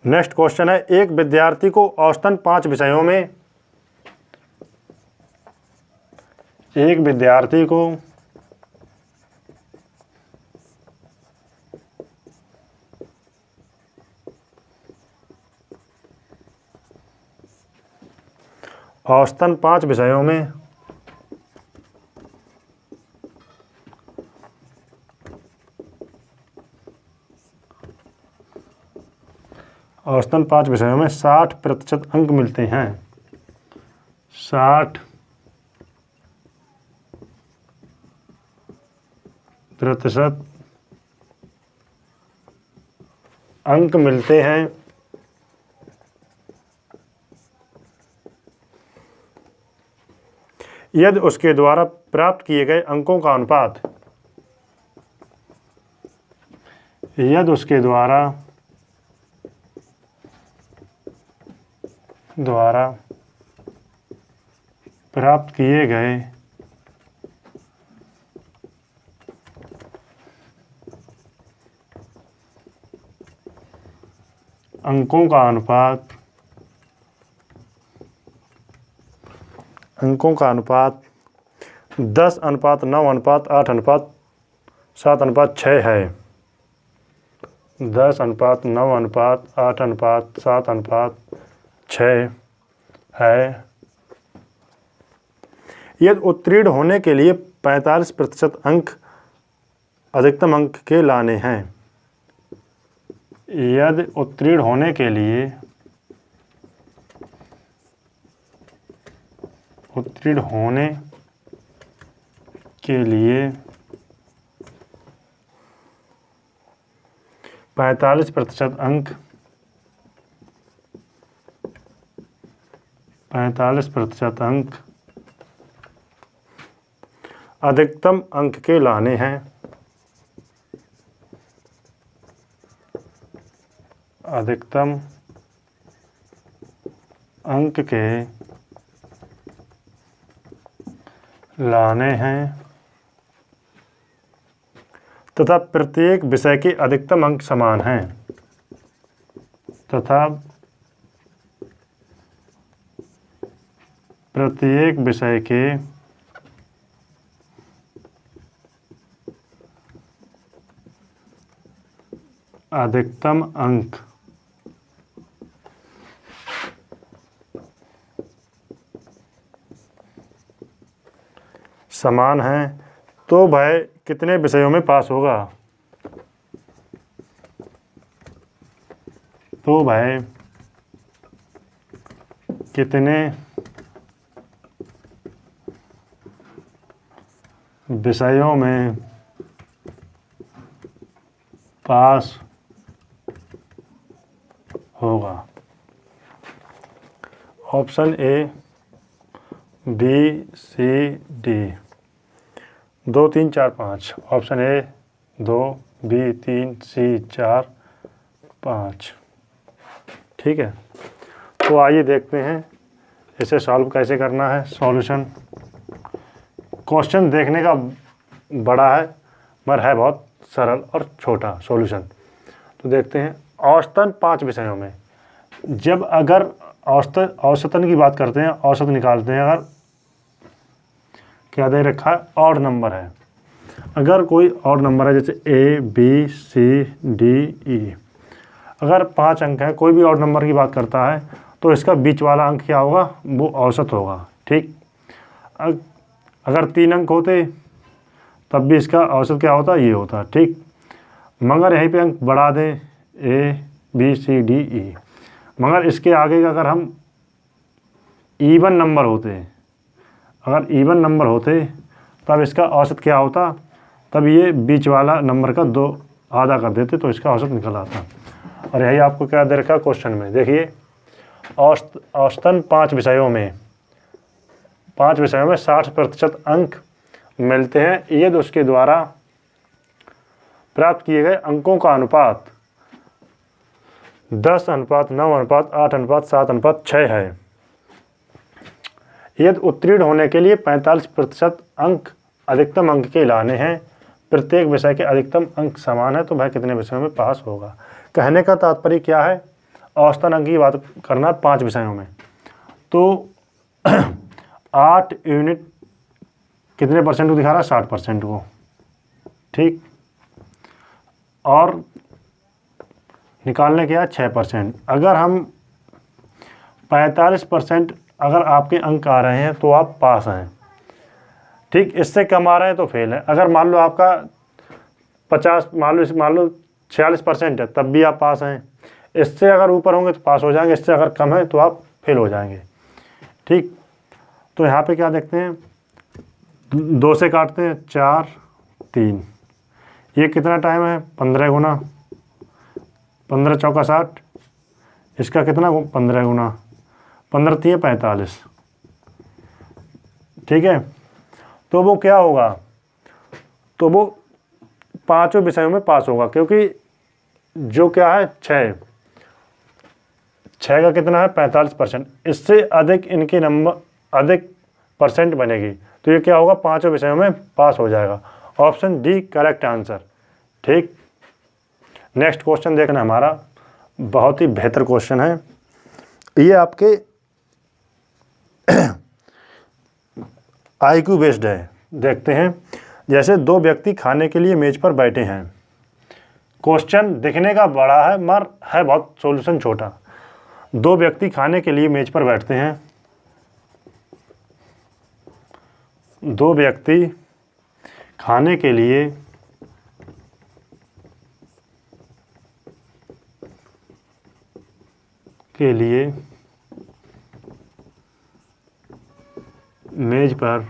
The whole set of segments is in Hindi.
नेक्स्ट क्वेश्चन है, एक विद्यार्थी को औसतन 5 विषयों में, एक विद्यार्थी को औसतन 5 विषयों में औसतन 5 विषयों में 60% अंक मिलते हैं। 60% अंक मिलते हैं यदि उसके द्वारा प्राप्त किए गए अंकों का अनुपात, यदि उसके द्वारा प्राप्त किए गए अंकों का अनुपात 10:9:8:7:6 है। 10:9:8:7:6 है। यदि उत्तीर्ण होने के लिए 45% अंक अधिकतम अंक के लाने हैं, यदि उत्तीर्ण होने के लिए 45% अंक 45% अंक अधिकतम अंक के लाने हैं, अधिकतम अंक के लाने हैं तथा प्रत्येक विषय के अधिकतम अंक समान हैं, तथा प्रत्येक विषय के अधिकतम अंक समान हैं, तो वह कितने विषयों में पास होगा? तो वह कितने विषयों में पास होगा? Option A, B, C, D. 2, 3, 4, 5। Option A 2, B 3, C 4, 5। ठीक है, तो आइए देखते हैं इसे सॉल्व कैसे करना है। सॉल्यूशन, क्वेश्चन देखने का बड़ा है मगर है बहुत सरल और छोटा सॉल्यूशन। तो देखते हैं, औसतन 5 विषयों में, जब अगर औसतन की बात करते हैं, औसत निकालते हैं, अगर क्या दे रखा है, ऑड नंबर है, अगर कोई ऑड नंबर है जैसे ए, बी, सी, डी, ई, अगर 5 अंक है, कोई भी ऑड नंबर की बात करता है तो इसका बीच वाला अंक क्या होगा, वो औसत होगा। ठीक, अगर 3 अंक होते तब भी इसका औसत क्या होता, ये होता। ठीक, मगर यहीं पे अंक बढ़ा दें, ए, बी, सी, डी, ई, मगर इसके आगे का अगर हम इवन नंबर होते, अगर इवन नंबर होते तब इसका औसत क्या होता, तब ये बीच वाला नंबर का 2 आधा कर देते तो इसका औसत निकल आता। और यही आपको क्या दे रखा क्वेश्चन में, देखिए, औसतन 5 विषयों में 60% अंक मिलते हैं यदि उसके द्वारा प्राप्त किए गए अंकों का अनुपात 10:9:8:7:6 है। यदि उत्तीर्ण होने के लिए 45% अंक अधिकतम अंक के लाने हैं, प्रत्येक विषय के अधिकतम अंक समान है, तो वह कितने विषयों में पास होगा। कहने का तात्पर्य क्या है, औसतन अंक की बात करना है 5 विषयों में, तो 8 यूनिट कितने परसेंट को दिखा रहा है? 60% को। ठीक, और निकालने के बाद 6%। अगर हम 45% अगर आपके अंक आ रहे हैं तो आप पास हैं। ठीक, इससे कम आ रहे हैं तो फेल है। अगर मान लो आपका 50 मान लो 46% है, तब भी आप पास हैं। इससे अगर ऊपर होंगे तो पास हो जाएंगे, इससे अगर कम है तो आप फेल हो जाएंगे। ठीक, तो यहाँ पे क्या देखते हैं, 2 से काटते हैं, 4 3, ये कितना टाइम है? 15 गुना, 15 चौका 60, इसका कितना 15 गुना, 15 3 45। ठीक है, तो वो क्या होगा, तो वो 5 विषयों में पास होगा, क्योंकि जो क्या है 6 का कितना है? 45%। इससे अधिक इनकी नंबर अधिक परसेंट बनेगी, तो ये क्या होगा? 5 विषयों में पास हो जाएगा। Option D correct answer. ठीक, नेक्स्ट क्वेश्चन देखना हमारा, बहुत ही बेहतर क्वेश्चन है ये, आपके IQ बेस्ड है। देखते हैं, जैसे 2 व्यक्ति खाने के लिए मेज पर बैठे हैं। क्वेश्चन दिखने का बड़ा है मगर है बहुत सॉल्यूशन छोटा। 2 व्यक्ति खाने के लिए मेज पर बैठते हैं, 2 व्यक्ति खाने के लिए मेज पर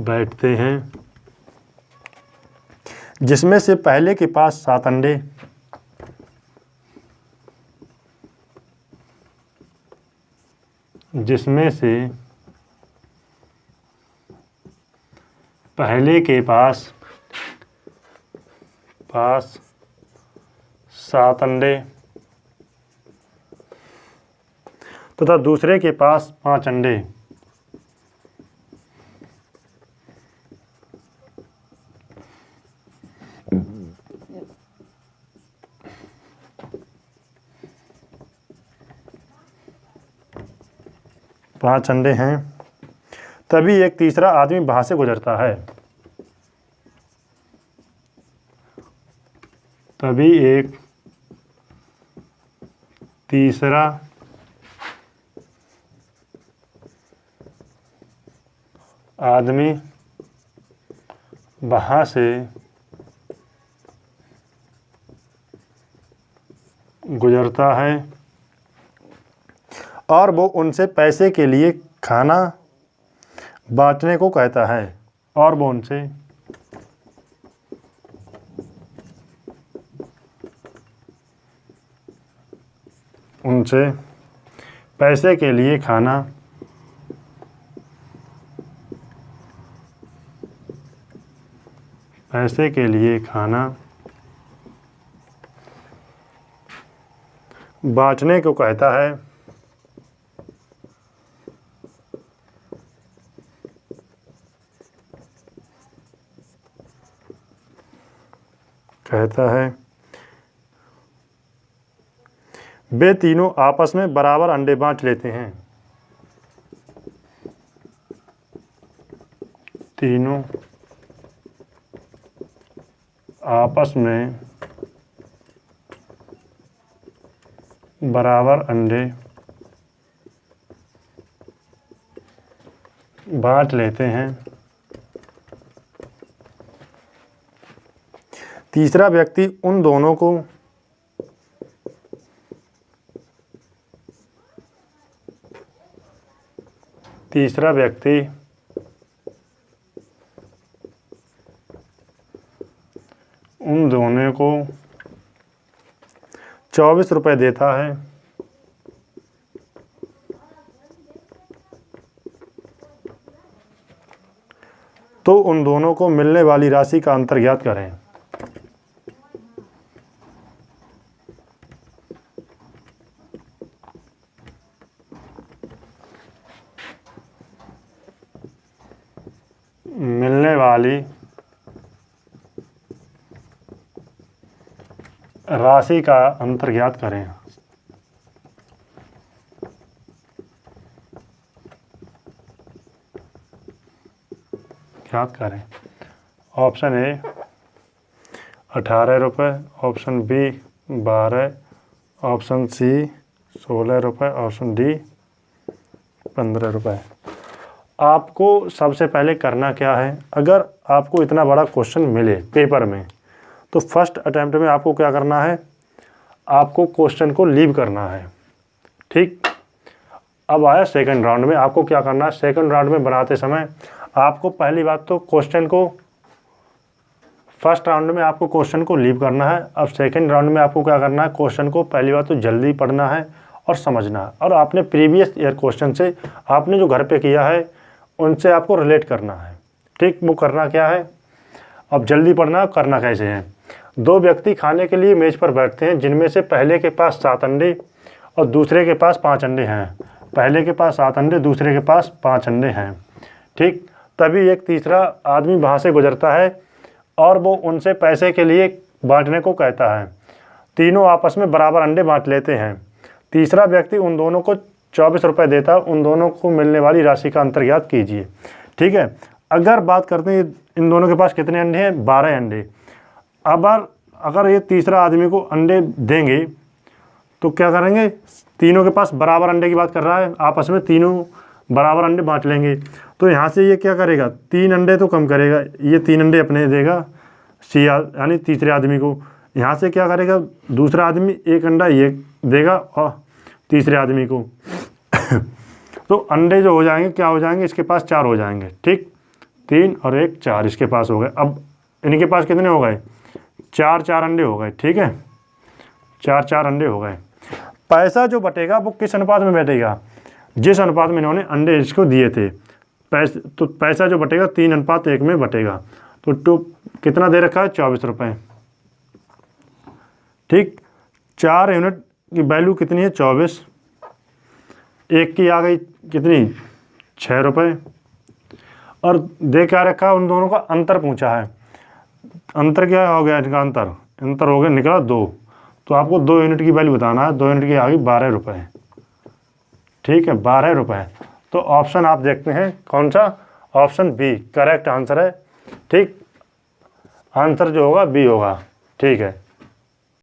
बैठते हैं, जिसमें से पहले के पास 7 अंडे, जिसमें से पहले के पास 7 अंडे तथा दूसरे के पास 5 अंडे। पाँच अंडे हैं, तभी एक तीसरा आदमी वहां से गुजरता है। तभी एक तीसरा आदमी वहां से गुजरता है और वो उनसे पैसे के लिए खाना बांटने को कहता है, और वो उनसे पैसे के लिए खाना बांटने को कहता है। वे तीनों आपस में बराबर अंडे बांट लेते हैं। तीनों आपस में बराबर अंडे बांट लेते हैं। तीसरा व्यक्ति उन दोनों को उन दोनों को 24 रुपये देता है। तो उन दोनों को मिलने वाली राशि का अंतर ज्ञात करें। मिलने वाली राशि का अंतर ज्ञात करें। ज्ञात करें। ऑप्शन ए 18 रुपये, ऑप्शन बी 12, ऑप्शन सी 16 रुपये, ऑप्शन डी 15 रुपये। आपको सबसे पहले करना क्या है, अगर आपको इतना बड़ा क्वेश्चन मिले पेपर में तो फर्स्ट अटैम्प्ट में आपको क्या करना है, आपको क्वेश्चन को लीव करना है। ठीक, अब आया सेकंड राउंड में, आपको क्या करना है, सेकंड राउंड में बनाते समय आपको पहली बात तो क्वेश्चन को, फर्स्ट राउंड में आपको क्वेश्चन को लीव करना है। अब सेकंड राउंड में आपको क्या करना है, क्वेश्चन को पहली बात तो जल्दी पढ़ना है और समझना है, और आपने प्रीवियस ईयर क्वेश्चन से आपने जो घर पे किया है उनसे आपको रिलेट करना है। ठीक, वो करना क्या है, अब जल्दी पढ़ना, करना कैसे है। 2 व्यक्ति खाने के लिए मेज़ पर बैठते हैं, जिनमें से पहले के पास 7 अंडे और दूसरे के पास 5 अंडे हैं। पहले के पास 7 अंडे, दूसरे के पास 5 अंडे हैं। ठीक, तभी एक तीसरा आदमी वहाँ से गुजरता है और वो उनसे पैसे के लिए बांटने को कहता है। तीनों आपस में बराबर अंडे बांट लेते हैं। तीसरा व्यक्ति उन दोनों को 24 रुपये देता है। उन दोनों को मिलने वाली राशि का अंतर ज्ञात कीजिए। ठीक है, अगर बात करते हैं इन दोनों के पास कितने अंडे हैं, 12 अंडे। अब अगर ये तीसरा आदमी को अंडे देंगे तो क्या करेंगे, तीनों के पास बराबर अंडे की बात कर रहा है, आपस में तीनों बराबर अंडे बांट लेंगे। तो यहाँ से ये क्या करेगा, 3 अंडे तो कम करेगा, ये 3 अंडे अपने देगा सी यानी तीसरे आदमी को। यहाँ से क्या करेगा, दूसरा आदमी 1 अंडा ये देगा और तीसरे आदमी को तो अंडे जो हो जाएंगे क्या हो जाएंगे, इसके पास 4 हो जाएंगे। ठीक, 3 और 1 4 इसके पास हो गए। अब इनके पास कितने हो गए, 4 अंडे हो गए। ठीक है, 4 अंडे हो गए। पैसा जो बटेगा वो किस अनुपात में बटेगा, जिस अनुपात में इन्होंने अंडे इसको दिए थे। तो पैसा जो बटेगा 3:1 में बटेगा। तो कितना दे रखा है, 24 रुपये। ठीक, 4 यूनिट की वैल्यू कितनी है, 24। 1 की आ गई कितनी, 6 रुपये। और दे क्या रखा, उन दोनों का अंतर पूछा है। अंतर क्या हो गया इनका, अंतर हो गया, निकला 2। तो आपको 2 यूनिट की वैल्यू बताना है। 2 यूनिट की आ गई 12 रुपये। ठीक है, 12 रुपये। तो ऑप्शन आप देखते हैं कौन सा, ऑप्शन बी करेक्ट आंसर है। ठीक, आंसर जो होगा बी होगा। ठीक है।